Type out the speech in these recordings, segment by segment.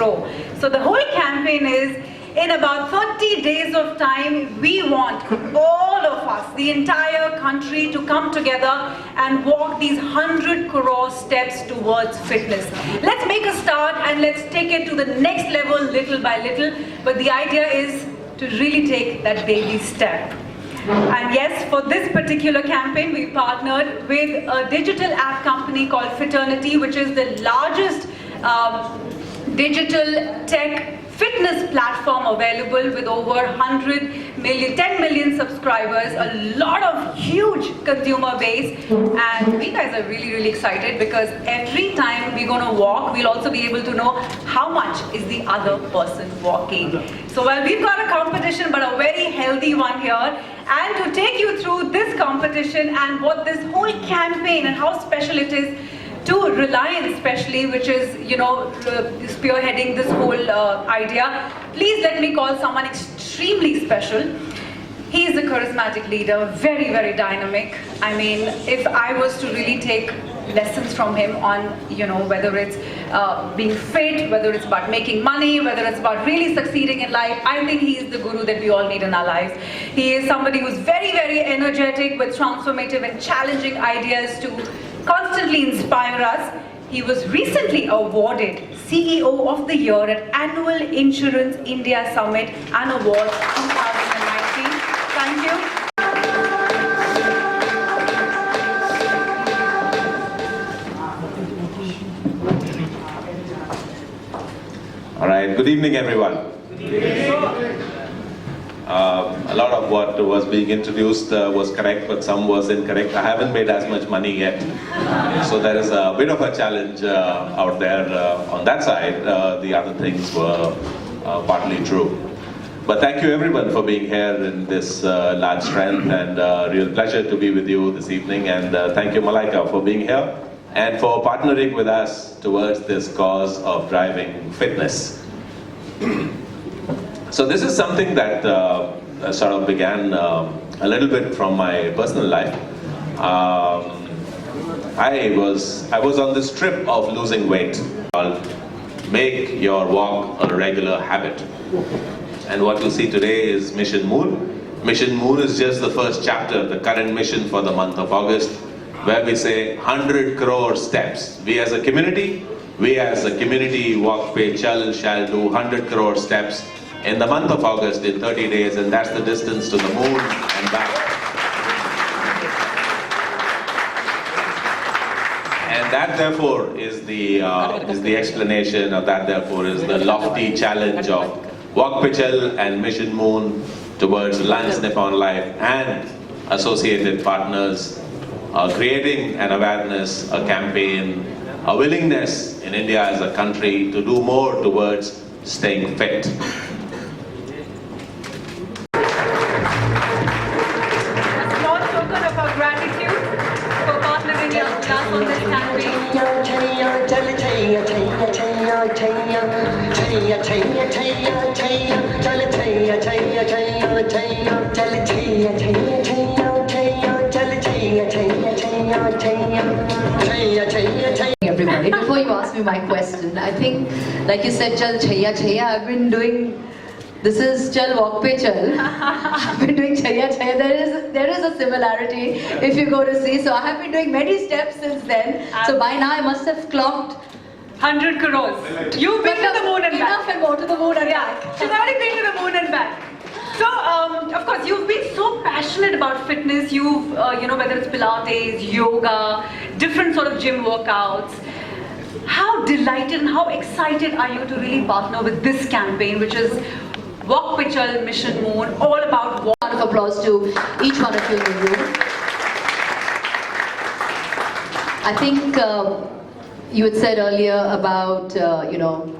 grow. So the whole campaign is, in about 30 days of time, we want all of us, the entire country, to come together and walk these 100 crore steps towards fitness. Let's make a start and let's take it to the next level little by little. But the idea is to really take that baby step. And yes, for this particular campaign, we partnered with a digital app company called Fiternity, which is the largest digital tech fitness platform available, with over 10 million subscribers, a lot of huge consumer base. And we guys are really excited, because every time we're going to walk, we'll also be able to know how much is the other person walking. So while we've got a competition, but a very healthy one here, and to take you through this competition and what this whole campaign and how special it is to Reliance especially, which is, you know, spearheading this whole idea, please let me call someone extremely special. He is a charismatic leader, very dynamic. I mean, if I was to really take lessons from him on, you know, whether it's being fit, whether it's about making money, whether it's about really succeeding in life, I think he is the guru that we all need in our lives. He is somebody who's very energetic, with transformative and challenging ideas to constantly inspire us. He was recently awarded CEO of the Year at Annual Insurance India Summit and Awards 2019. Thank you. All right, good evening everyone. Good evening. A lot of what was being introduced was correct, but some was incorrect. I haven't made as much money yet, so there is a bit of a challenge out there on that side. The other things were partly true. But thank you everyone for being here in this large strength, and real pleasure to be with you this evening. And thank you, Malaika, for being here and for partnering with us towards this cause of driving fitness. So this is something that sort of began a little bit from my personal life. I was on this trip of losing weight called Make Your Walk a Regular Habit. And what you'll see today is Mission Moon. Mission Moon is just the first chapter, the current mission for the month of August, where we say 100 crore steps. We as a community Walk Pay Chal shall do 100 crore steps in the month of August in 30 days, and that's the distance to the moon and back. And that therefore is the explanation, or that therefore is the lofty challenge of Walk Pichal and Mission Moon towards Reliance Nippon Life and associated partners, creating an awareness, a campaign, a willingness in India as a country to do more towards staying fit. Everybody, before you ask me my question, I think, like you said, Chal Chhaiya Chhaiya, I've been doing, this is Chal Walk Pe Chal. I've been doing Chhaiya Chhaiya. There is a similarity if you go to see. So I have been doing many steps since then. So by now I must have clocked 100 crores. You've been to the moon and back. Enough and more to the moon and back. She's already been to the moon and back. So, of course, you've been so passionate about fitness. You've, you know, whether it's Pilates, yoga, different sort of gym workouts. How delighted and how excited are you to really partner with this campaign, which is Walk Pichal, Mission Moon, all about walk. Round of applause to each one of you in the room. I think you had said earlier about, you know,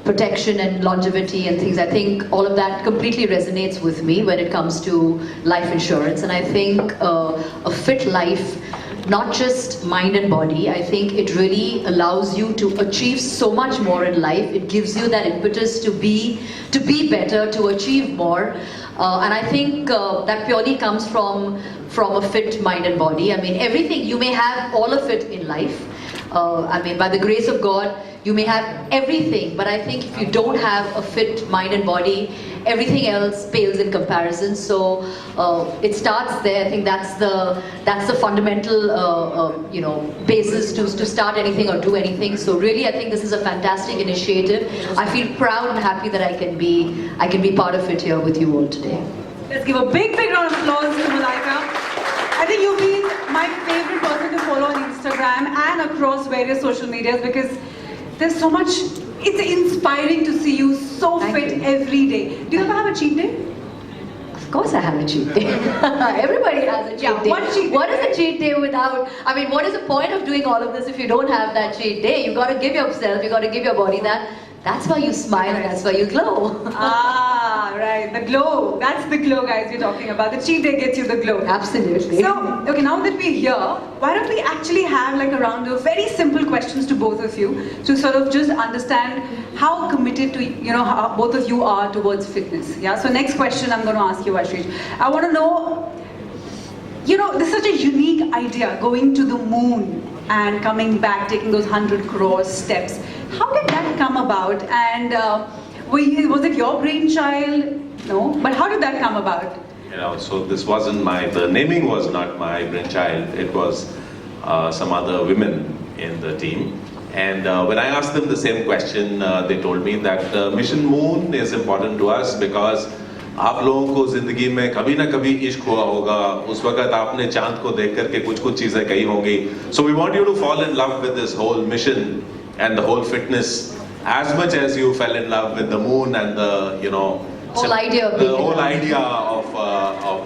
protection and longevity and things. I think all of that completely resonates with me when it comes to life insurance. And I think a fit life, not just mind and body, I think it really allows you to achieve so much more in life. It gives you that impetus to be better, to achieve more. And I think that purely comes from a fit mind and body. I mean, everything, you may have all of it in life. I mean, by the grace of God, You may have everything, but I think if you don't have a fit mind and body, everything else pales in comparison. So it starts there. I think that's the fundamental basis to start anything or do anything. So really, I think this is a fantastic initiative. I feel proud and happy that I can be part of it here with you all today. Let's give a big round of applause to Malaika. I think you've been my favorite person to follow on Instagram and across various social medias because there's so much. It's inspiring to see you so fit every day. Do you ever have a cheat day? Of course I have a cheat day. Everybody has a cheat day. What is a cheat day without, I mean, what is the point of doing all of this if you don't have that cheat day? You got to give yourself, you got to give your body that. That's why you smile, that's why you glow. Ah, right, the glow. That's the glow, guys, you're talking about. The cheat day gets you the glow. Absolutely. So, okay, now that we're here, why don't we actually have like a round of very simple questions to both of you to sort of just understand how committed to, how both of you are towards fitness. Yeah, so next question I'm going to ask you, Ashish. I want to know, this is such a unique idea, going to the moon and coming back, taking those 100 crore steps. How did that come about? And was it your brainchild? No, but how did that come about? So this wasn't the naming was not my brainchild. It was some other women in the team. And when I asked them the same question, they told me that Mission Moon is important to us because आप लोगों को जिंदगी में कभी ना कभी इश्क हुआ होगा, उस वक्त आपने चांद को देख करके कुछ चीजें कही होंगी. So we want you to fall in love with this whole mission and the whole fitness as much as you fell in love with the moon and the whole idea of the whole idea of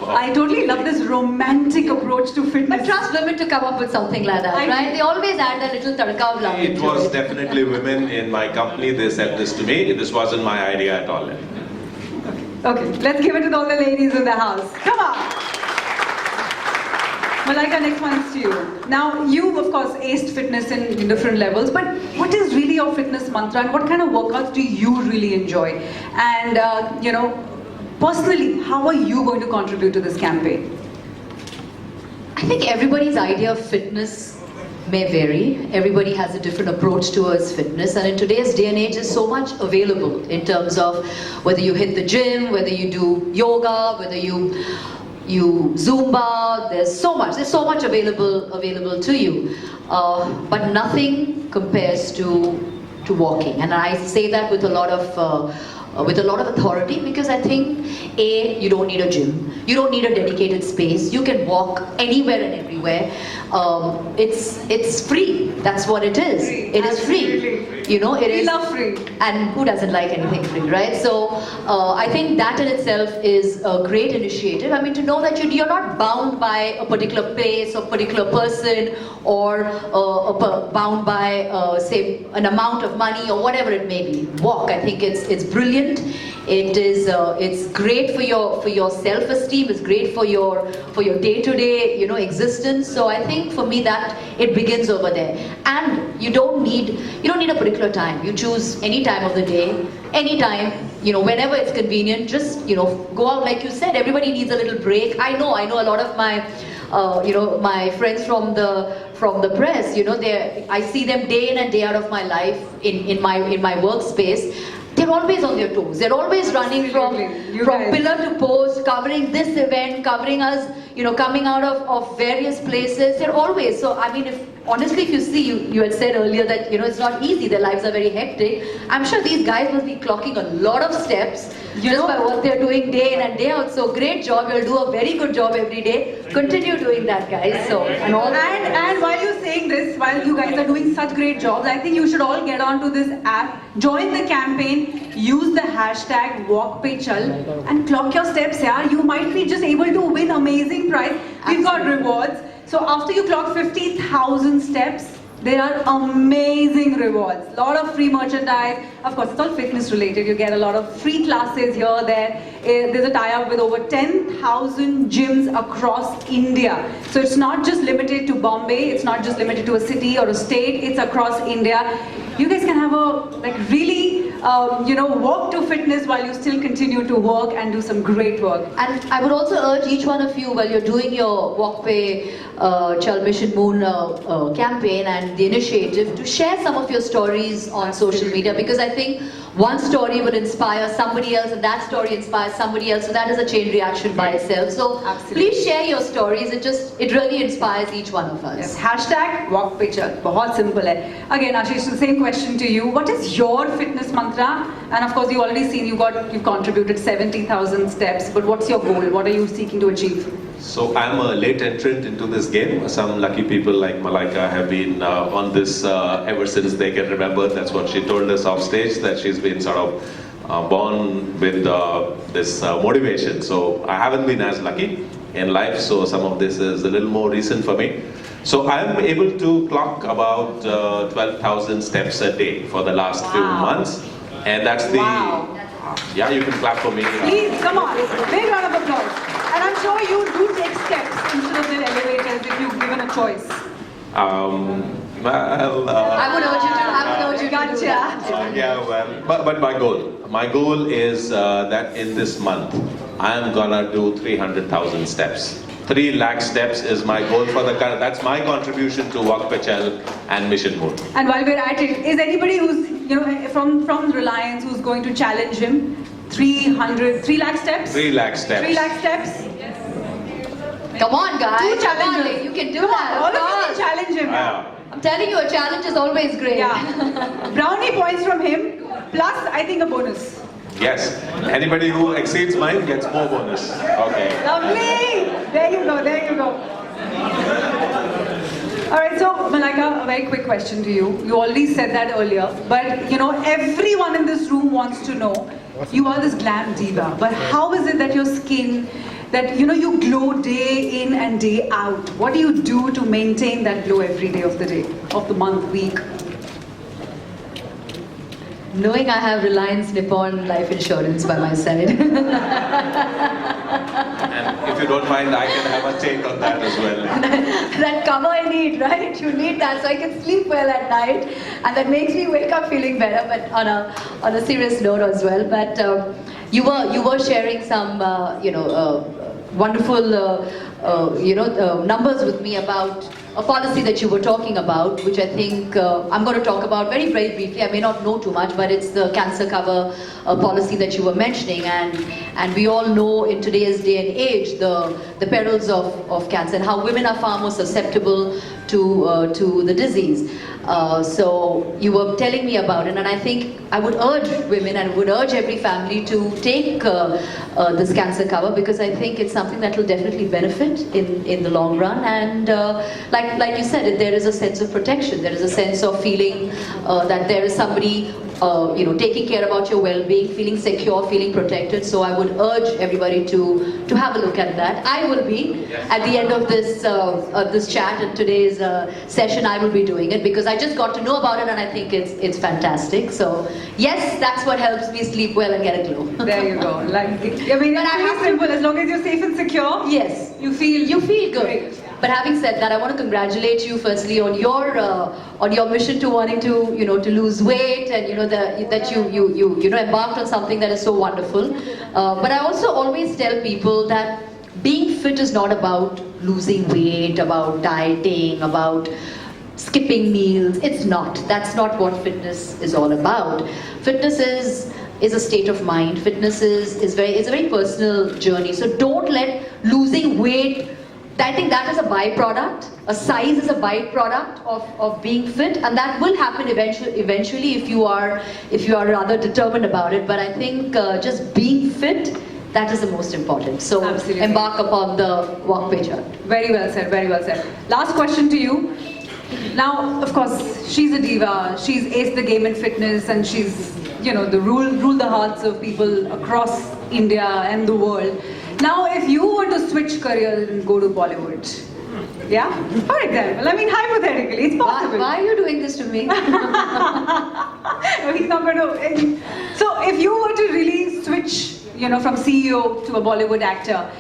I totally love this romantic approach to fitness. But trust women to come up with something like that, right? They always add that little tadka of love. It was definitely women in my company. They said this to me. This wasn't my idea at all. Okay, let's give it to all the ladies in the house. Come on. Malaika, next one is to you. Now, you of course aced fitness in different levels, but what is really your fitness mantra and what kind of workouts do you really enjoy? And, personally, how are you going to contribute to this campaign? I think everybody's idea of fitness may vary. Everybody has a different approach towards fitness, and in today's day and age there's so much available in terms of whether you hit the gym, whether you do yoga, whether you Zumba. There's so much available to you, but nothing compares to walking, and I say that with a lot of authority because I think you don't need a gym, you don't need a dedicated space, you can walk anywhere and everywhere. It's free. That's what it is. It is free. We love free. And who doesn't like anything free, right? So I think that in itself is a great initiative. I mean, to know that you're not bound by a particular place or particular person or bound by say an amount of money or whatever it may be. Walk. I think it's brilliant. It's great for your self-esteem. It's great for your day-to-day existence. So I think for me that it begins over there. And you don't need a particular time. You choose any time of the day, any time, whenever it's convenient. Just go out, like you said. Everybody needs a little break. I know a lot of my my friends from the press. I see them day in and day out of my life in my workspace. They're always on their toes. They're always running from pillar to post, covering this event, covering us, coming out of various places. They're always. So, I mean, honestly, if you see, you had said earlier that, it's not easy. Their lives are very hectic. I'm sure these guys must be clocking a lot of steps just by what they're doing day in and day out. So, great job. You'll do a very good job every day. Continue doing that, guys. So, and while you're saying this, while you guys are doing such great jobs, I think you should all get onto this app, join the campaign, use the hashtag WalkPeChal and clock your steps. Yeah, you might be just able to win amazing prize. We've got rewards. So after you clock 50,000 steps, there are amazing rewards. A lot of free merchandise. Of course, it's all fitness related. You get a lot of free classes here, there. There's a tie-up with over 10,000 gyms across India. So it's not just limited to Bombay. It's not just limited to a city or a state. It's across India. You guys can have a really walk to fitness while you still continue to work and do some great work. And I would also urge each one of you while you're doing your Walkway Chal Mission Moon campaign and the initiative to share some of your stories on social media, because I think one story would inspire somebody else and that story inspires somebody else, so that is a chain reaction by itself. So please share your stories, it really inspires each one of us. Yes. Hashtag Walkway Chal. Bahut simple hai. Again, Ashish, the same question to you. What is your fitness mantra? And of course, you've already seen you've contributed 70,000 steps, but what's your goal? What are you seeking to achieve? So I'm a late entrant into this game. Some lucky people like Malaika have been on this ever since they can remember. That's what she told us off stage, that she's been sort of born with this motivation. So I haven't been as lucky in life, so some of this is a little more recent for me. So I'm able to clock about 12,000 steps a day for the last few months. And that's the... Wow. Yeah, you can clap for me. Please, come on. Big round of applause. And I'm sure you do take steps instead of the elevators if you've given a choice. Well, I would urge you to do Gotcha. that. yeah, well, but my goal is that in this month, I'm gonna do 300,000 steps. 3 lakh steps is my goal for that's my contribution to Walkway Chal and Mission Moon. And while we're at it, is anybody who's, from Reliance who's going to challenge him? 3 lakh steps? 3 lakh steps. 3 lakh steps? Come on, guys. Two Come on, challenges. you can do Come that. on, all of of you course. can challenge him now. I'm telling you, a challenge is always great. Yeah. Brownie points from him, plus I think a bonus. Yes. Anybody who exceeds mine gets more bonus. Okay. Lovely! There you go, there you go. Alright, so Malaika, a very quick question to you. You already said that earlier, but everyone in this room wants to know, you are this glam diva, but how is it that your skin, that you glow day in and day out? What do you do to maintain that glow every day of the month, week? Knowing I have Reliance Nippon life insurance by my side. And if you don't mind, I can have a take on that as well. That cover I need, right? You need that so I can sleep well at night, and that makes me wake up feeling better. But on a serious note as well. But you were sharing some wonderful numbers with me about a policy that you were talking about, which I think I'm going to talk about very, very briefly. I may not know too much, but it's the cancer cover policy that you were mentioning, and we all know in today's day and age the perils of cancer and how women are far more susceptible to the disease. So you were telling me about it, and I think I would urge women and would urge every family to take this cancer cover, because I think it's something that will definitely benefit in the long run. And like you said, there is a sense of protection. There is a sense of feeling that there is somebody taking care about your well-being, feeling secure, feeling protected. So I would urge everybody to have a look at that. I will be at the end of this chat and today's session. I will be doing it because I just got to know about it, and I think it's fantastic. So yes, that's what helps me sleep well and get a glow. There you go. It's really simple. As long as you're safe and secure, yes, you feel good. Great. But having said that, I want to congratulate you firstly on your mission to wanting to lose weight, and that you embarked on something that is so wonderful. But I also always tell people that being fit is not about losing weight, about dieting, about skipping meals. It's not. That's not what fitness is all about. Fitness is a state of mind. Fitness it's a very personal journey. So don't let losing weight, I think that is a byproduct. A size is a byproduct of being fit, and that will happen eventually if you are rather determined about it. But I think just being fit, that is the most important. So absolutely. Embark upon the Walkway Chal. Very well said, very well said. Last question to you. Now, of course, she's a diva. She's aced the game in fitness, and she's, rule the hearts of people across India and the world. Now, if you were to switch careers and go to Bollywood, yeah? For example, hypothetically, it's possible. Why are you doing this to me? No, he's not going to. So, if you were to really switch, from CEO to a Bollywood actor,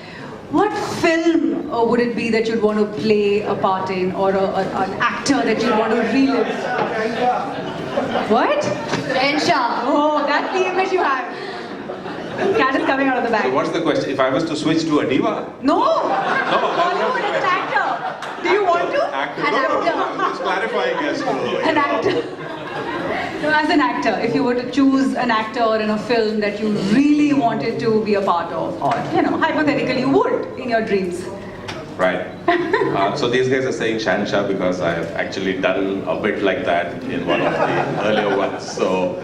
what film would it be that you'd want to play a part in, or an actor that you'd want to relive? What? Shahenshah. Oh, that's the image you have. Cat is coming out of the bag. So what's the question? If I was to switch to a diva? No! No, that's not Hollywood the as an question. actor. Do you want to? Actor? An No, actor. I'm just clarifying as to... An actor. No, as an actor, if you were to choose an actor in a film that you really wanted to be a part of, or, hypothetically you would in your dreams. Right. So these guys are saying Shansha because I have actually done a bit like that in one of the earlier ones. So,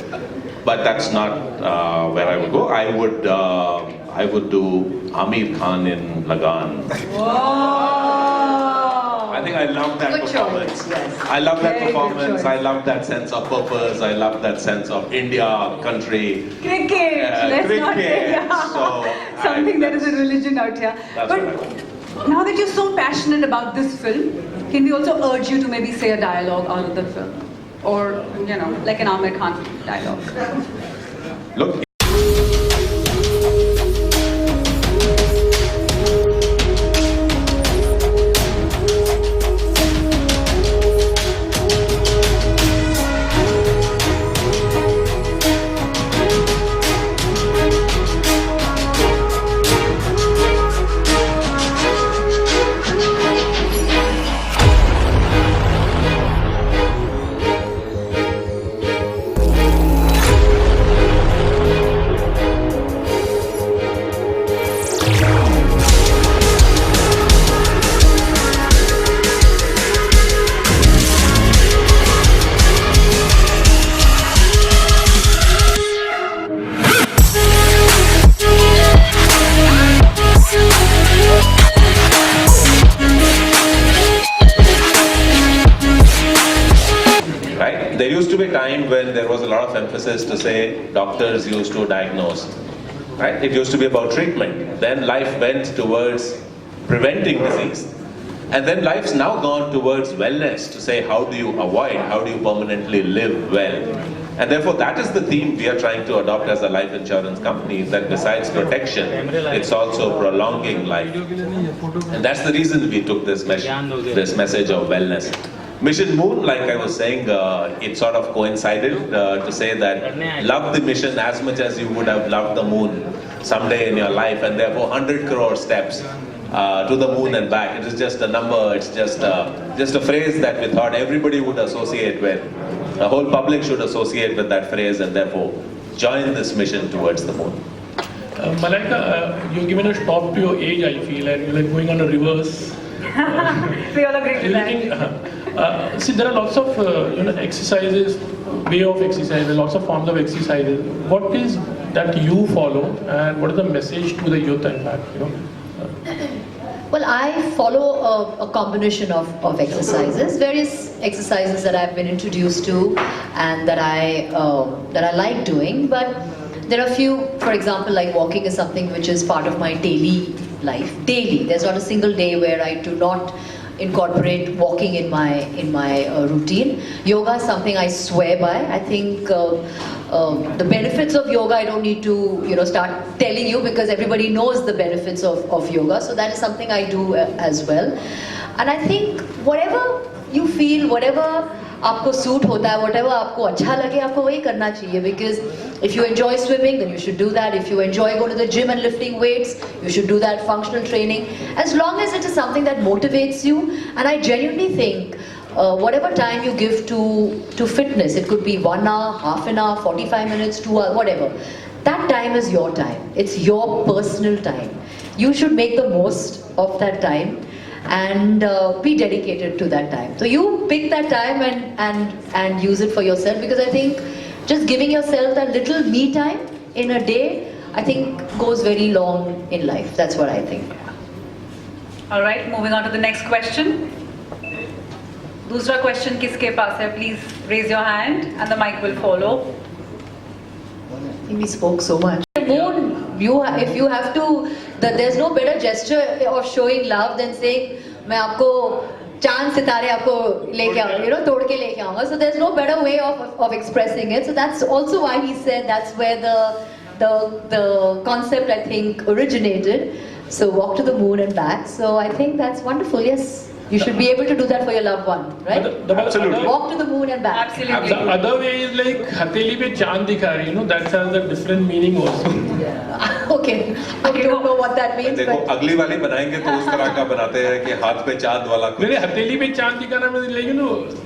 but that's not where I would go. I would do Amir Khan in Lagan. Whoa! I think I love that Good performance. choice, yes. I love that Very good performance. choice. I love that sense of purpose. I love that sense of India, country. Cricket! Let's not say Cricket. So, something that is a religion out here. That's But what I want. now that you're so passionate about this film, can we also urge you to maybe say a dialogue out of the film? Or, like an Amir Khan dialogue. Look. Right? There used to be a time when there was a lot of emphasis to say doctors used to diagnose. Right? It used to be about treatment. Then life went towards preventing disease. And then life's now gone towards wellness to say how do you avoid, how do you permanently live well. And therefore that is the theme we are trying to adopt as a life insurance company, that besides protection, it's also prolonging life. And that's the reason we took this message of wellness. Mission Moon, like I was saying, it sort of coincided to say that love the mission as much as you would have loved the moon someday in your life, and therefore 100 crore steps to the moon and back. It is just a number, it's just a phrase that we thought everybody would associate with. The whole public should associate with that phrase and therefore join this mission towards the moon. Malaika, you've given a stop to your age, I feel, and you're like going on a reverse. We all agree to that. See, there are lots of exercises, way of exercise, lots of forms of exercises. What is that you follow, and what is the message to the youth, in fact? Well, I follow a combination of exercises, various exercises that I've been introduced to and that I like doing. But there are a few, for example, like walking is something which is part of my daily life. Daily, there's not a single day where I do not incorporate walking in my routine. Yoga is something I swear by. I think the benefits of yoga I don't need to start telling you, because everybody knows the benefits of yoga. So that is something I do as well. And I think whatever you feel, whatever आपको suit होता है, whatever आपको अच्छा लगे, आपको वही करना चाहिए. Because if you enjoy swimming, then you should do that. If you enjoy going to the gym and lifting weights, you should do that. Functional training, as long as it is something that motivates you. And I genuinely think whatever time you give to fitness, it could be 1 hour, half an hour, 45 minutes, 2 hours, whatever. That time is your time. It's your personal time. You should make the most of that time and be dedicated to that time. So you pick that time and use it for yourself, because I think just giving yourself that little me time in a day, I think goes very long in life. That's what I think. All right, moving on to the next question. Dusra question kiske paas hai? Please raise your hand and the mic will follow. I think we spoke so much. Moon, if you have to, there's no better gesture of showing love than saying, मैं आपको चांद सितारे आपको लेके आऊँगा, तोड़ के लेके आऊँगा. So there's no better way of expressing it. So that's also why he said that's where the concept I think originated. So walk to the moon and back. So I think that's wonderful. Yes. You should be able to do that for your loved one, right? Absolutely. Walk to the moon and back. Absolutely. The other way is like Hateli pe chand dikha rahi, that has a different meaning also. Okay, I don't know what that means, देखो but अगली वाली बनाएंगे तो उस तरह का बनाते हैं कि हाथ पे चांद वाला कुछ। Really, Hateli pe chand dikhana means like,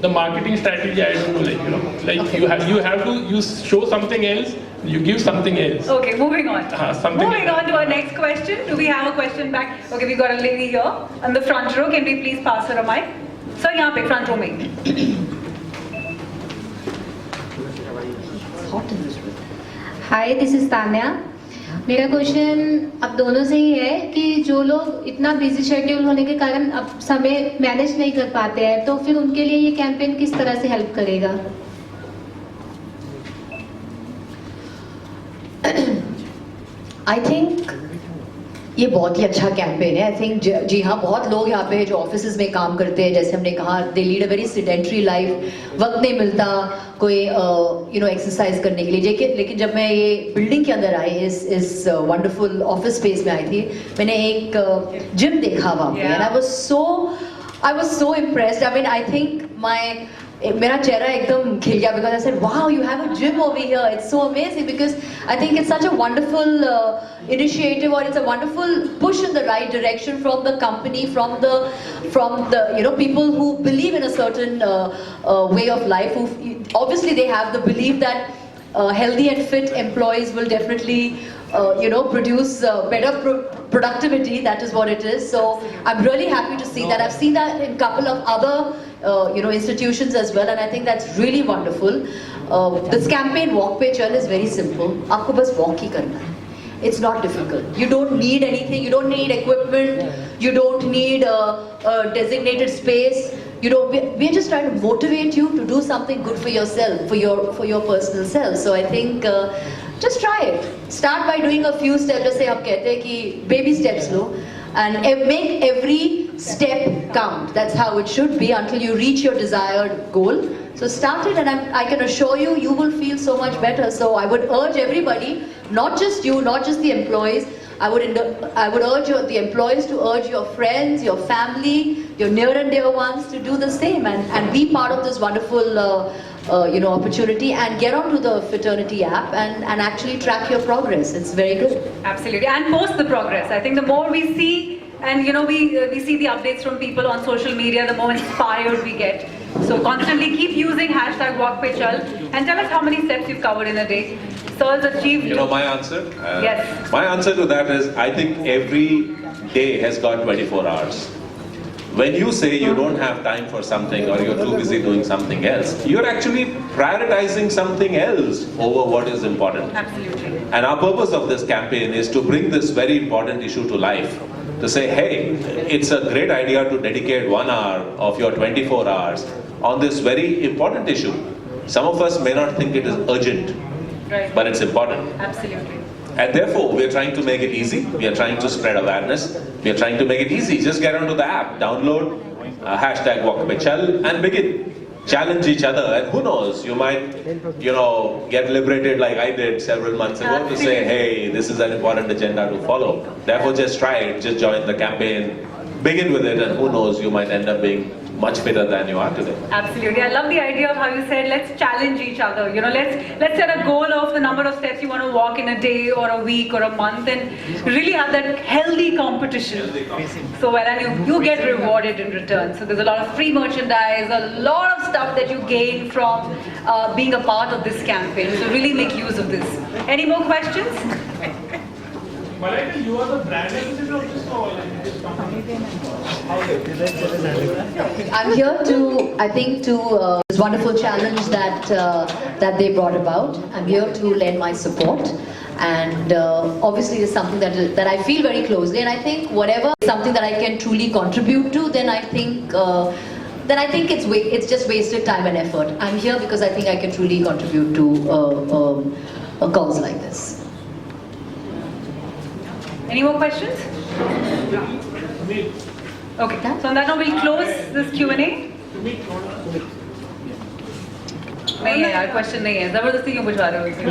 the marketing strategy, I don't know, like you have to, you show something else, you give something else. Okay, moving on. Something Moving like on to our next question. Do we have a question back? Okay, we got a lady here on the front row. Can we please pass her a mic? Sir, यहाँ पे front row में. Hi this is Tanya. मेरा question अब दोनों से ही है कि जो लोग इतना बिजी शेड्यूल होने के कारण अब समय मैनेज नहीं कर पाते हैं, तो फिर उनके लिए ये कैंपेन किस तरह से हेल्प करेगा? आई थिंक ये बहुत ही अच्छा कैंपेन है। आई थिंक जी हाँ, बहुत लोग यहाँ पे जो ऑफिसेज में काम करते हैं, जैसे हमने कहा, they lead a very sedentary life, वक्त नहीं मिलता कोई एक्सरसाइज करने के लिए। लेकिन जब मैं ये बिल्डिंग के अंदर आई, इस वंडरफुल ऑफिस स्पेस में आई थी, मैंने एक जिम देखा वहाँ पे, and I was so impressed. I mean, I think मेरा चेहरा एकदम खिल गया, because I said, wow, you have a gym over here. It's so amazing, because I think it's such a wonderful initiative, or it's a wonderful push in the right direction from the company, from the people who believe in a certain way of life, who obviously they have the belief that healthy and fit employees will definitely produce better productivity. That is what it is. So I'm really happy to see that. I've seen that in a couple of other institutions as well, and I think that's really wonderful. This campaign Walk Pe Chal is very simple. आपको बस walk ही करना है. It's not difficult. You don't need anything. You don't need equipment. You don't need a designated space. We're just trying to motivate you to do something good for yourself, for your personal self. So I think just try it. Start by doing a few steps. जैसे हम कहते हैं कि baby steps low, and make every step count. That's how it should be until you reach your desired goal. So start it, and I can assure you, you will feel so much better. So I would urge everybody, not just you, not just the employees, I would urge the employees to urge your friends, your family, your near and dear ones to do the same, and be part of this wonderful opportunity, and get onto the Fraternity app and actually track your progress. It's very good. Absolutely, and post the progress. I think the more we see, and we see the updates from people on social media, the more inspired we get. So constantly keep using #WalkPeChal and tell us how many steps you've covered in a day. Sir's achieved. You know my answer? Yes. My answer to that is, I think every day has got 24 hours. When you say you don't have time for something, or you're too busy doing something else, you're actually prioritizing something else over what is important. Absolutely. And our purpose of this campaign is to bring this very important issue to life. To say, hey, it's a great idea to dedicate 1 hour of your 24 hours on this very important issue. Some of us may not think it is urgent, Right. but it's important. Absolutely. And therefore, we're trying to make it easy. We are trying to spread awareness. We are trying to make it easy. Just get onto the app, download #WalkPeChal and begin. Challenge each other, and who knows, you might, get liberated like I did several months ago to say, hey, this is an important agenda to follow. Therefore, just try it. Just join the campaign. Begin with it, and who knows, you might end up being much fitter than you are today. Absolutely. I love the idea of how you said, let's challenge each other. Let's set a goal of the number of steps you want to walk in a day or a week or a month, and really have that healthy competition. So and you get rewarded in return. So there's a lot of free merchandise, a lot of stuff that you gain from being a part of this campaign. So really make use of this. Any more questions? Malaika, you are the brand ambassador of this company. I'm here to this wonderful challenge that they brought about. I'm here to lend my support, and obviously it's something that I feel very closely, and I think whatever something that I can truly contribute to, then I think it's just wasted time and effort. I'm here because I think I can truly contribute to a cause like this. Any more questions? Okay. So on that note, we'll close this Q&A. नहीं है यार, question नहीं है, जबरदस्ती क्यों पूछवा रहे हो इसे?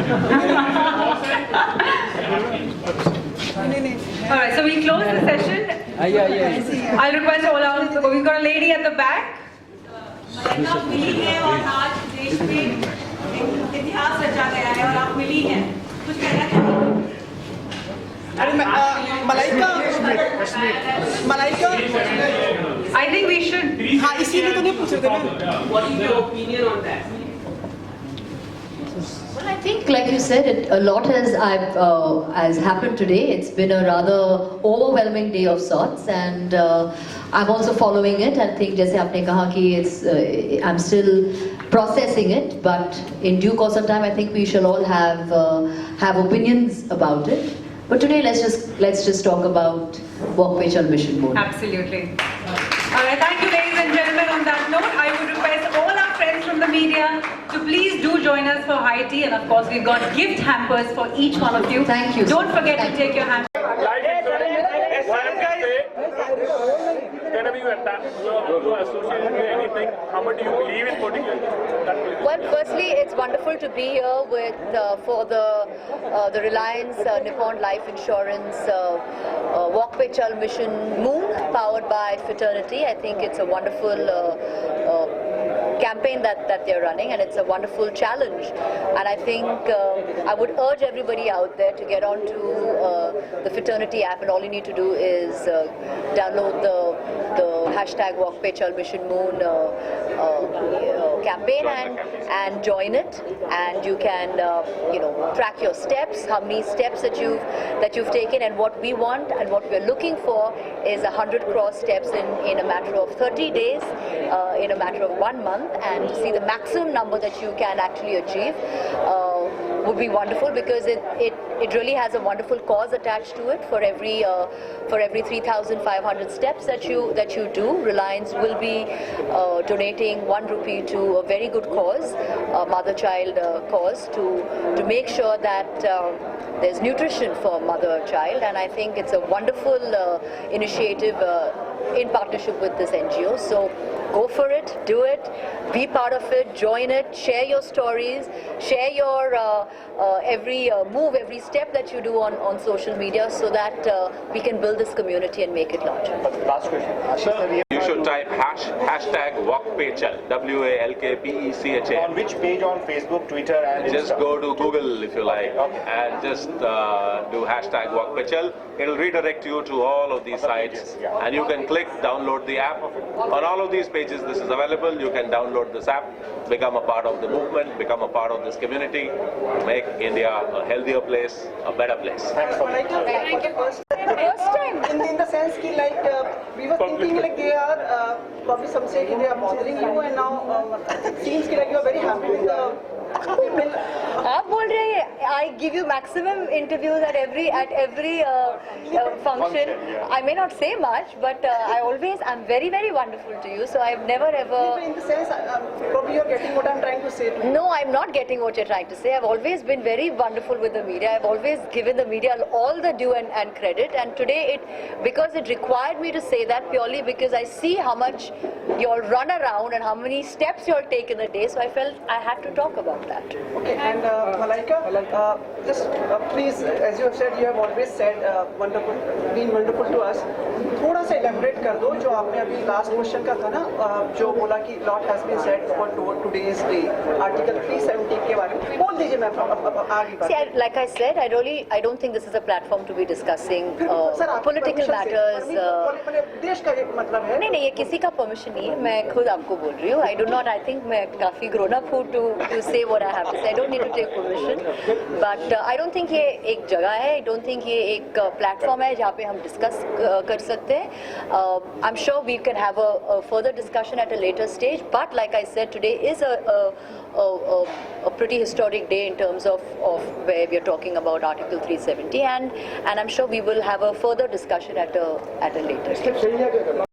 Alright, so we'll close the session. I'll request all our, we've got a lady at the back. Malaika आप मिली हैं और आज देश में इतिहास रचा गया है और आप मिली हैं कुछ कहना चाहेंगे? अरे Malaika I think we should. हाँ इसीलिए तो नहीं पूछ रहे थे मैं. What is your opinion on that? Well, I think, like you said, a lot has happened today. It's been a rather overwhelming day of sorts, and I'm also following it. I think, जैसे आपने कहा कि I'm still processing it, but in due course of time, I think we shall all have opinions about it. But today, let's just talk about walk page on mission mode. Absolutely. All right, thank you, ladies and gentlemen. On that note, I would request all our friends from the media to please do join us for high tea, and of course, we've got gift hampers for each one of you. Thank you. Don't forget to take your hamper. Whenever you associate with anything, how much do you believe in particular? Well, firstly, it's wonderful to be here with for the Reliance Nippon Life Insurance Walk Pe Chal Mission Moon, powered by Fraternity. I think it's a wonderful campaign that they're running, and it's a wonderful challenge. And I think I would urge everybody out there to get onto the Fraternity app, and all you need to do is download the hashtag Walk Pe Chal Mission Moon campaign and join it, and you can track your steps, how many steps that you've taken. And what we want and what we're looking for is 100 crore steps in a matter of 30 days, in a matter of 1 month, and to see the maximum number that you can actually achieve would be wonderful, because it really has a wonderful cause attached to it. For every 3,500 steps that you do, Reliance will be donating 1 rupee to a very good cause, a mother-child cause, to make sure that there's nutrition for mother-child. And I think it's a wonderful initiative in partnership with this NGO. So go for it, do it, be part of it, join it, share your stories, share your every move, every step that you do on social media, so that we can build this community and make it larger. Last question. You should type hashtag WalkPechal, WalkPecha. On which page on Facebook, Twitter, and Just Insta? go to Google if you like, Okay. and just do hashtag WalkPechal. It'll redirect you to all of these sites, pages, yeah. and you can click download the app. On all of these pages, this is available. You can download this app, become a part of the movement, become a part of this community, make India a healthier place, a better place. Thanks for First time. In the sense कि we were thinking they are probably some say they are bothering you, and now it seems like you are very happy with the people. आप बोल रहे हैं, I give you maximum interviews at every function. Yeah. I may not say much, but I'm very, very wonderful to you. So I've never ever. In the sense, probably you are getting what I'm trying to say to you. No, I'm not getting what you're trying to say. I've always been very wonderful with the media. I've always given the media all the due and credit. And today, because it required me to say that purely because I see how much you'll run around and how many steps you'll take in a day. So I felt I had to talk about that. Okay, and Malaika, just please, as you have said, you have always said wonderful, been wonderful to us. थोड़ा सा elaborate कर दो जो आपने अभी last question का था ना, जो बोला कि lot has been said for today's day, Article 370 के बारे में बोल दीजिए मैम आगे बात. See, like I said, I don't think this is a platform to be discussing sir आपकी political permission से, matters. मैंने देश का एक मतलब है. नहीं, ये किसी का परमिशन नहीं है. मैं खुद आपको बोल रही हूँ. I think मैं काफी grown up हूँ to say what I have to say. I don't need to take permission. But I don't think ये एक जगह है. I don't think ये एक platform है जहाँ पे हम discuss कर सकते हैं. I'm sure we can have a further discussion at a later stage. But like I said, today is a pretty historic day in terms of where we are talking about Article 370, and I'm sure we will have a further discussion at a later stage.